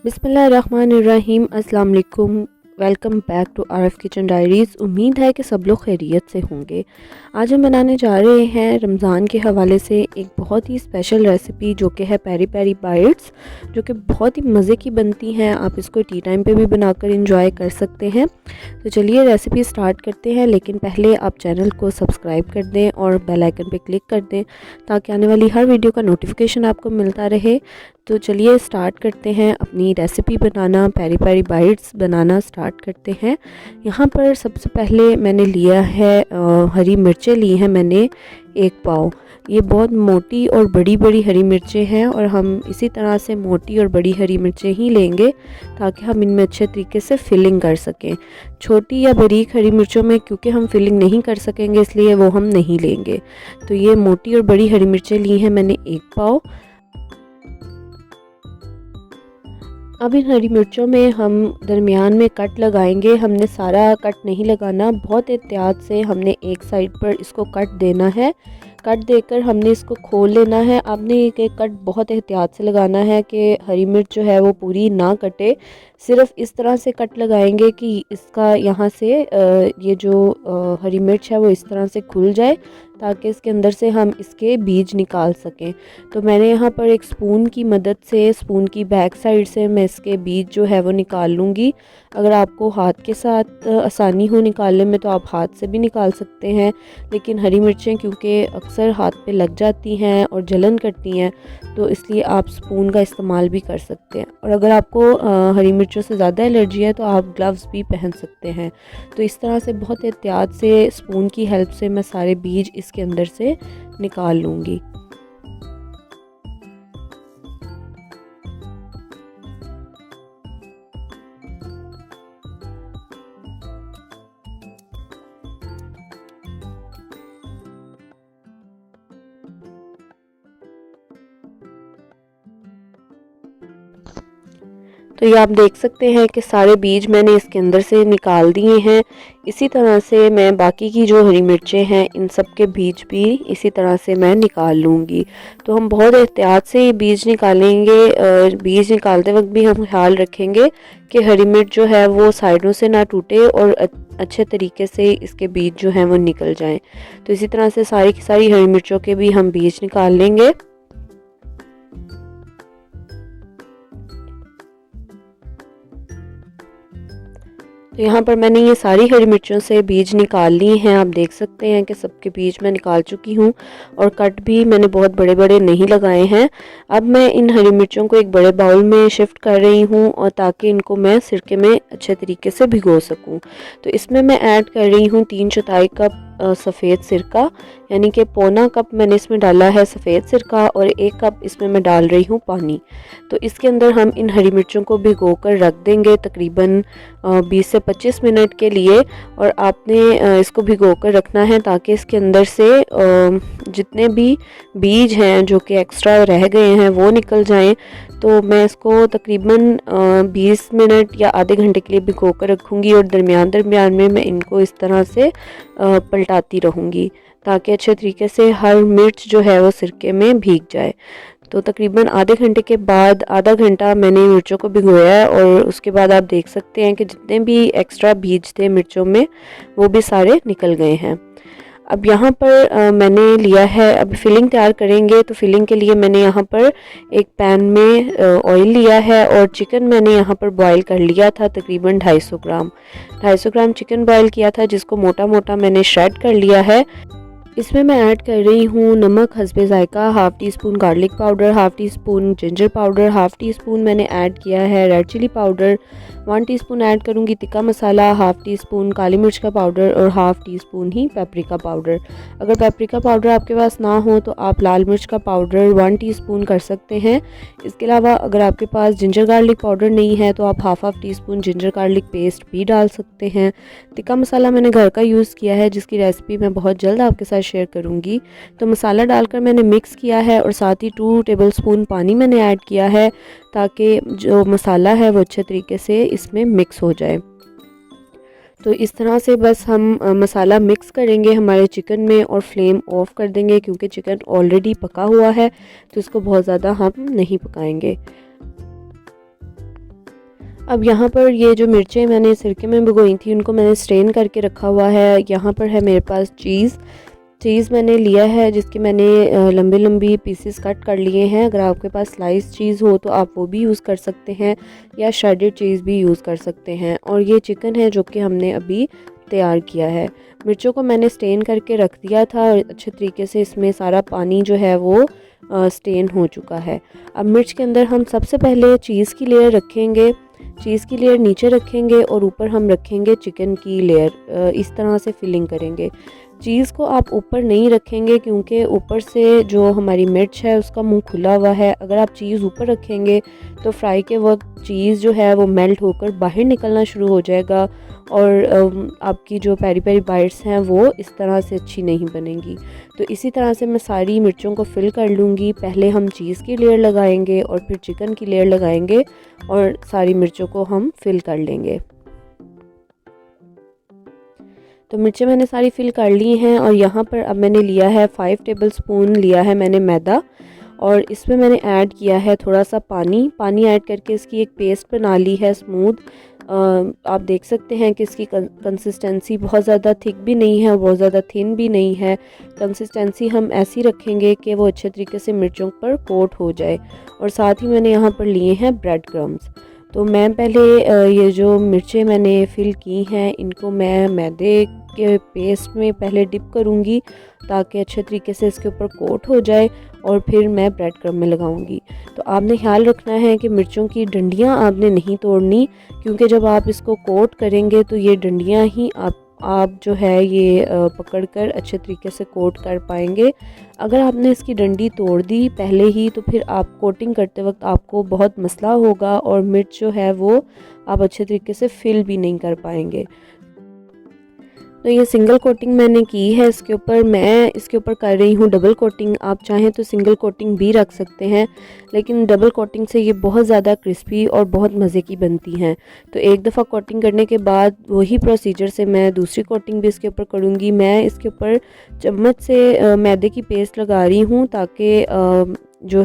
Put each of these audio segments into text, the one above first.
बिस्मिल्लाहिर्रहमानिर्रहीम। अस्सलाम वालेकुम। Welcome back to RF kitchen diaries. उम्मीद है कि सब लोग खैरियत से होंगे। आज हम बनाने जा रहे हैं रमज़ान के हवाले से एक बहुत ही स्पेशल रेसिपी जो कि है पेरी पेरी बाइट्स, जो कि बहुत ही मज़े की बनती हैं। आप इसको टी टाइम पे भी बनाकर इंजॉय कर सकते हैं। तो चलिए रेसिपी स्टार्ट करते हैं, लेकिन पहले आप चैनल को सब्सक्राइब कर दें और बेल आइकन पे क्लिक कर दें ताकि आने वाली हर वीडियो का नोटिफिकेशन आपको मिलता रहे। तो चलिए स्टार्ट करते हैं अपनी रेसिपी बनाना, पेरी पेरी बाइट्स बनाना स्टार्ट करते हैं। यहाँ पर सबसे पहले मैंने लिया है हरी मिर्चें ली हैं मैंने 1 पाव। ये बहुत मोटी और बड़ी बड़ी हरी मिर्चें हैं और हम इसी तरह से मोटी और बड़ी हरी मिर्चें ही लेंगे ताकि हम इनमें अच्छे तरीके से फिलिंग कर सकें। छोटी या बारीक हरी मिर्चों में क्योंकि हम फिलिंग नहीं कर सकेंगे इसलिए वो हम नहीं लेंगे। तो ये मोटी और बड़ी हरी मिर्चें ली हैं मैंने 1 पाव। अब इन हरी मिर्चों में हम दरमियान में कट लगाएंगे। हमने सारा कट नहीं लगाना, बहुत एहतियात से हमने एक साइड पर इसको कट देना है। कट देकर हमने इसको खोल लेना है। आपने ये कट बहुत एहतियात से लगाना है कि हरी मिर्च जो है वो पूरी ना कटे। सिर्फ इस तरह से कट लगाएंगे कि इसका यहाँ से ये जो हरी मिर्च है वो इस तरह से खुल जाए ताकि इसके अंदर से हम इसके बीज निकाल सकें। तो मैंने यहाँ पर एक स्पून की मदद से, स्पून की बैक साइड से मैं इसके बीज जो है वो निकाल लूँगी। अगर आपको हाथ के साथ आसानी हो निकालने में तो आप हाथ से भी निकाल सकते हैं, लेकिन हरी मिर्चें क्योंकि अक्सर हाथ पे लग जाती हैं और जलन करती हैं तो इसलिए आप स्पून का इस्तेमाल भी कर सकते हैं। और अगर आपको हरी मिर्चों से ज़्यादा एलर्जी है तो आप ग्लव्स भी पहन सकते हैं। तो इस तरह से बहुत एहतियात से स्पून की हेल्प से मैं सारे बीज इसके अंदर से निकाल लूँगी। तो ये आप देख सकते हैं कि सारे बीज मैंने इसके अंदर से निकाल दिए हैं। इसी तरह से मैं बाकी की जो हरी मिर्चें हैं इन सब के बीज भी इसी तरह से मैं निकाल लूँगी। तो हम बहुत एहतियात से ये बीज निकालेंगे। बीज निकालते वक्त भी हम ख्याल रखेंगे कि हरी मिर्च जो है वो साइडों से ना टूटे और अच्छे तरीके से इसके बीज जो हैं वो निकल जाएं। तो इसी तरह से सारी की सारी हरी मिर्चों के भी हम बीज निकाल लेंगे। तो यहाँ पर मैंने ये सारी हरी मिर्चों से बीज निकाल लिए हैं। आप देख सकते हैं कि सबके बीज मैं निकाल चुकी हूँ और कट भी मैंने बहुत बड़े बड़े नहीं लगाए हैं। अब मैं इन हरी मिर्चों को एक बड़े बाउल में शिफ्ट कर रही हूँ और ताकि इनको मैं सिरके में अच्छे तरीके से भिगो सकूँ। तो इसमें मैं ऐड कर रही हूँ 3/4 कप सफ़ेद सिरका, यानी कि पौना कप मैंने इसमें डाला है सफ़ेद सिरका और 1 कप इसमें मैं डाल रही हूँ पानी। तो इसके अंदर हम इन हरी मिर्चों को भिगो कर रख देंगे तकरीबन 20 से 25 मिनट के लिए। और आपने इसको भिगो कर रखना है ताकि इसके अंदर से जितने भी बीज हैं जो कि एक्स्ट्रा रह गए हैं वो निकल जाएं। तो मैं इसको तकरीबन 20 मिनट या आधे घंटे के लिए भिगो कर रखूँगी और दरमियान में मैं इनको इस तरह से पलटाती रहूँगी ताकि अच्छे तरीके से हर मिर्च जो है वो सिरके में भीग जाए। तो तकरीबन आधे घंटे के बाद, आधा घंटा मैंने मिर्चों को भिगोया है और उसके बाद आप देख सकते हैं कि जितने भी एक्स्ट्रा बीज थे मिर्चों में वो भी सारे निकल गए हैं। अब यहाँ पर मैंने लिया है, अब फिलिंग तैयार करेंगे तो फिलिंग के लिए मैंने यहाँ पर एक पैन में ऑयल लिया है और चिकन मैंने यहाँ पर बॉईल कर लिया था तकरीबन 250 ग्राम चिकन बॉईल किया था, जिसको मोटा मोटा मैंने श्रेड कर लिया है। इसमें मैं ऐड कर रही हूँ नमक हस्बे ज़ायका, half teaspoon garlic powder, half teaspoon ginger powder, half teaspoon मैंने ऐड किया है red chilli powder, 1 teaspoon add करूँगी tikka masala, half teaspoon काली मिर्च का पाउडर और हाफ़ टी स्पून ही पेपरिका पाउडर। अगर पेपरिका पाउडर आपके पास ना हो तो आप लाल मिर्च का पाउडर 1 टीस्पून कर सकते हैं। इसके अलावा अगर आपके पास जिंजर गार्लिक पाउडर नहीं है तो आप half teaspoon ginger garlic paste भी डाल सकते हैं। तिक्का मसाला मैंने घर का यूज़ किया है जिसकी रेसिपी मैं बहुत जल्द आपके साथ शेयर करूंगी। तो मसाला डालकर मैंने मिक्स किया है और साथ ही 2 टेबलस्पून पानी मैंने ऐड किया है ताकि जो मसाला है वो अच्छे तरीके से इसमें मिक्स हो जाए। तो इस तरह से बस हम मसाला मिक्स करेंगे हमारे चिकन में और फ्लेम ऑफ कर देंगे क्योंकि चिकन ऑलरेडी पका हुआ है तो इसको बहुत ज़्यादा हम नहीं पकाएंगे। अब यहाँ पर ये जो मिर्चें मैंने सिरके में भिगोई थी उनको मैंने स्ट्रेन करके रखा हुआ है। यहाँ पर है मेरे पास चीज़ मैंने लिया है जिसके मैंने लंबी लंबी पीसेस कट कर लिए हैं। अगर आपके पास स्लाइस चीज़ हो तो आप वो भी यूज़ कर सकते हैं या श्रेडेड चीज़ भी यूज़ कर सकते हैं। और ये चिकन है जो कि हमने अभी तैयार किया है। मिर्चों को मैंने स्टेन करके रख दिया था और अच्छे तरीके से इसमें सारा पानी जो है वो स्टेन हो चुका है। अब मिर्च के अंदर हम सबसे पहले चीज़ की लेयर रखेंगे, चीज़ की लेयर नीचे रखेंगे और ऊपर हम रखेंगे चिकन की लेयर। इस तरह से फिलिंग करेंगे। चीज़ को आप ऊपर नहीं रखेंगे क्योंकि ऊपर से जो हमारी मिर्च है उसका मुंह खुला हुआ है। अगर आप चीज़ ऊपर रखेंगे तो फ्राई के वक्त चीज़ जो है वो मेल्ट होकर बाहर निकलना शुरू हो जाएगा और आपकी जो पेरी पेरी बाइट्स हैं वो इस तरह से अच्छी नहीं बनेंगी। तो इसी तरह से मैं सारी मिर्चों को फिल कर लूँगी। पहले हम चीज़ की लेयर लगाएंगे और फिर चिकन की लेयर लगाएंगे और सारी मिर्चों को हम फिल कर लेंगे। तो मिर्चें मैंने सारी फिल कर ली हैं और यहाँ पर अब मैंने लिया है 5 टेबलस्पून लिया है मैंने मैदा और इसमें मैंने ऐड किया है थोड़ा सा पानी ऐड करके इसकी एक पेस्ट बना ली है स्मूथ। आप देख सकते हैं कि इसकी कंसिस्टेंसी बहुत ज़्यादा थिक भी नहीं है और बहुत ज़्यादा थिन भी नहीं है। कंसिस्टेंसी हम ऐसी रखेंगे कि वो अच्छे तरीके से मिर्चों पर कोट हो जाए। और साथ ही मैंने यहाँ पर लिए हैं ब्रेड क्रम्स। तो मैं पहले ये जो मिर्चें मैंने फिल की हैं इनको मैं मैदे के पेस्ट में पहले डिप करूँगी ताकि अच्छे तरीके से इसके ऊपर कोट हो जाए और फिर मैं ब्रेड क्रम्ब में लगाऊंगी। तो आपने ख्याल रखना है कि मिर्चों की डंडियाँ आपने नहीं तोड़नी क्योंकि जब आप इसको कोट करेंगे तो ये डंडियाँ ही आप जो है ये पकड़कर अच्छे तरीके से कोट कर पाएंगे। अगर आपने इसकी डंडी तोड़ दी पहले ही तो फिर आप कोटिंग करते वक्त आपको बहुत मसला होगा और मिर्च जो है वो आप अच्छे तरीके से फिल भी नहीं कर पाएंगे। तो ये सिंगल कोटिंग मैंने की है इसके ऊपर। मैं इसके ऊपर कर रही हूँ डबल कोटिंग। आप चाहें तो सिंगल कोटिंग भी रख सकते हैं लेकिन डबल कोटिंग से ये बहुत ज़्यादा क्रिस्पी और बहुत मज़े की बनती हैं। तो एक दफ़ा कोटिंग करने के बाद वही प्रोसीजर से मैं दूसरी कोटिंग भी इसके ऊपर करूँगी। मैं इसके ऊपर चम्मच से मैदे की पेस्ट लगा रही हूँ ताकि जो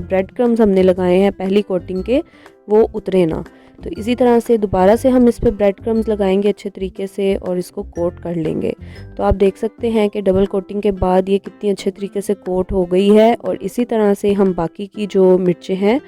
ब्रेड क्रम्स हमने लगाए हैं पहली कोटिंग के वो उतरे ना। तो इसी तरह से दोबारा से हम इस पर ब्रेड क्रम्स लगाएंगे अच्छे तरीके से और इसको कोट कर लेंगे। तो आप देख सकते हैं कि डबल कोटिंग के बाद ये कितनी अच्छे तरीके से कोट हो गई है। और इसी तरह से हम बाकी की जो मिर्चें हैं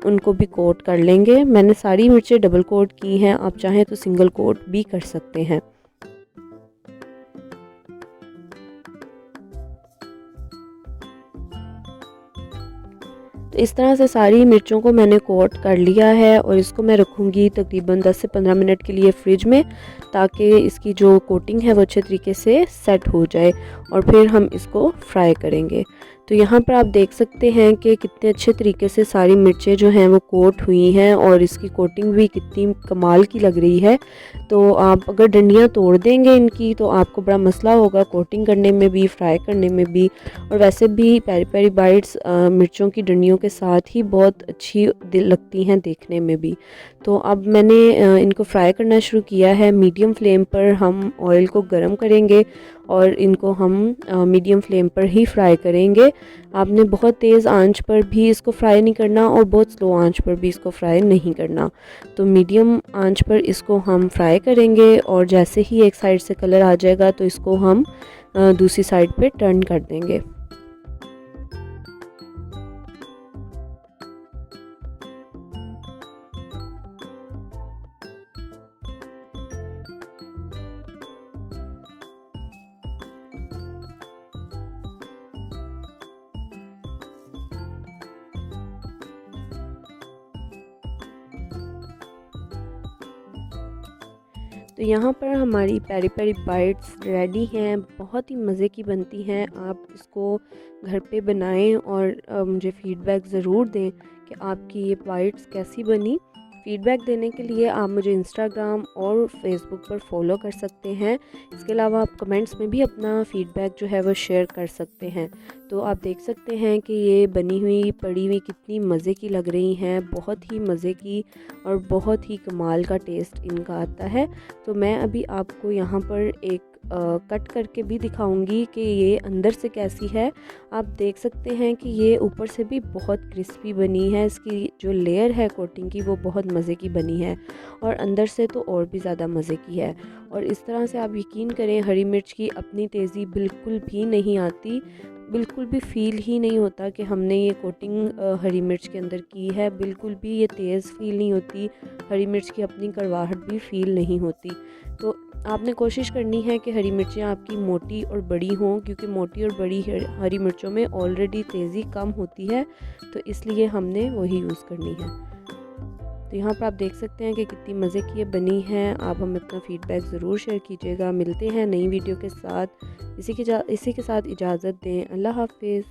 उनको भी कोट कर लेंगे। मैंने सारी मिर्चें डबल कोट की हैं, आप चाहें तो सिंगल कोट भी कर सकते हैं। तो इस तरह से सारी मिर्चों को मैंने कोट कर लिया है और इसको मैं रखूँगी तकरीबन 10 से 15 मिनट के लिए फ्रिज में ताकि इसकी जो कोटिंग है वो अच्छे तरीके से सेट हो जाए और फिर हम इसको फ्राई करेंगे। तो यहाँ पर आप देख सकते हैं कि कितने अच्छे तरीके से सारी मिर्चें जो हैं वो कोट हुई हैं और इसकी कोटिंग भी कितनी कमाल की लग रही है। तो आप अगर डंडियाँ तोड़ देंगे इनकी तो आपको बड़ा मसला होगा कोटिंग करने में भी, फ्राई करने में भी। और वैसे भी पेरी पेरी बाइट्स मिर्चों की डंडियों के साथ ही बहुत अच्छी लगती हैं देखने में भी। तो अब मैंने इनको फ्राई करना शुरू किया है। मीडियम फ्लेम पर हम ऑयल को गर्म करेंगे और इनको हम मीडियम फ्लेम पर ही फ्राई करेंगे। आपने बहुत तेज़ आंच पर भी इसको फ्राई नहीं करना और बहुत स्लो आंच पर भी इसको फ्राई नहीं करना। तो मीडियम आंच पर इसको हम फ्राई करेंगे और जैसे ही एक साइड से कलर आ जाएगा तो इसको हम दूसरी साइड पे टर्न कर देंगे। तो यहाँ पर हमारी पेरी पेरी बाइट्स रेडी हैं, बहुत ही मज़े की बनती हैं। आप इसको घर पे बनाएं और मुझे फ़ीडबैक ज़रूर दें कि आपकी ये बाइट्स कैसी बनी। फ़ीडबैक देने के लिए आप मुझे इंस्टाग्राम और फेसबुक पर फॉलो कर सकते हैं। इसके अलावा आप कमेंट्स में भी अपना फ़ीडबैक जो है वो शेयर कर सकते हैं। तो आप देख सकते हैं कि ये बनी हुई पड़ी हुई कितनी मज़े की लग रही हैं, बहुत ही मज़े की और बहुत ही कमाल का टेस्ट इनका आता है। तो मैं अभी आपको यहाँ पर एक कट करके भी दिखाऊंगी कि ये अंदर से कैसी है। आप देख सकते हैं कि ये ऊपर से भी बहुत क्रिस्पी बनी है, इसकी जो लेयर है कोटिंग की वो बहुत मज़े की बनी है और अंदर से तो और भी ज़्यादा मज़े की है। और इस तरह से आप यकीन करें हरी मिर्च की अपनी तेज़ी बिल्कुल भी नहीं आती, बिल्कुल भी फ़ील ही नहीं होता कि हमने ये कोटिंग हरी मिर्च के अंदर की है, बिल्कुल भी ये तेज़ फ़ील नहीं होती, हरी मिर्च की अपनी कड़वाहट भी फ़ील नहीं होती। तो आपने कोशिश करनी है कि हरी मिर्चें आपकी मोटी और बड़ी हों, क्योंकि मोटी और बड़ी हरी मिर्चों में ऑलरेडी तेज़ी कम होती है, तो इसलिए हमने वही यूज़ करनी है। तो यहाँ पर आप देख सकते हैं कि कितनी मज़े की ये बनी है। आप हमें अपना फ़ीडबैक ज़रूर शेयर कीजिएगा। मिलते हैं नई वीडियो के साथ। इसी के साथ इजाज़त दें। अल्लाह हाफ़िज़।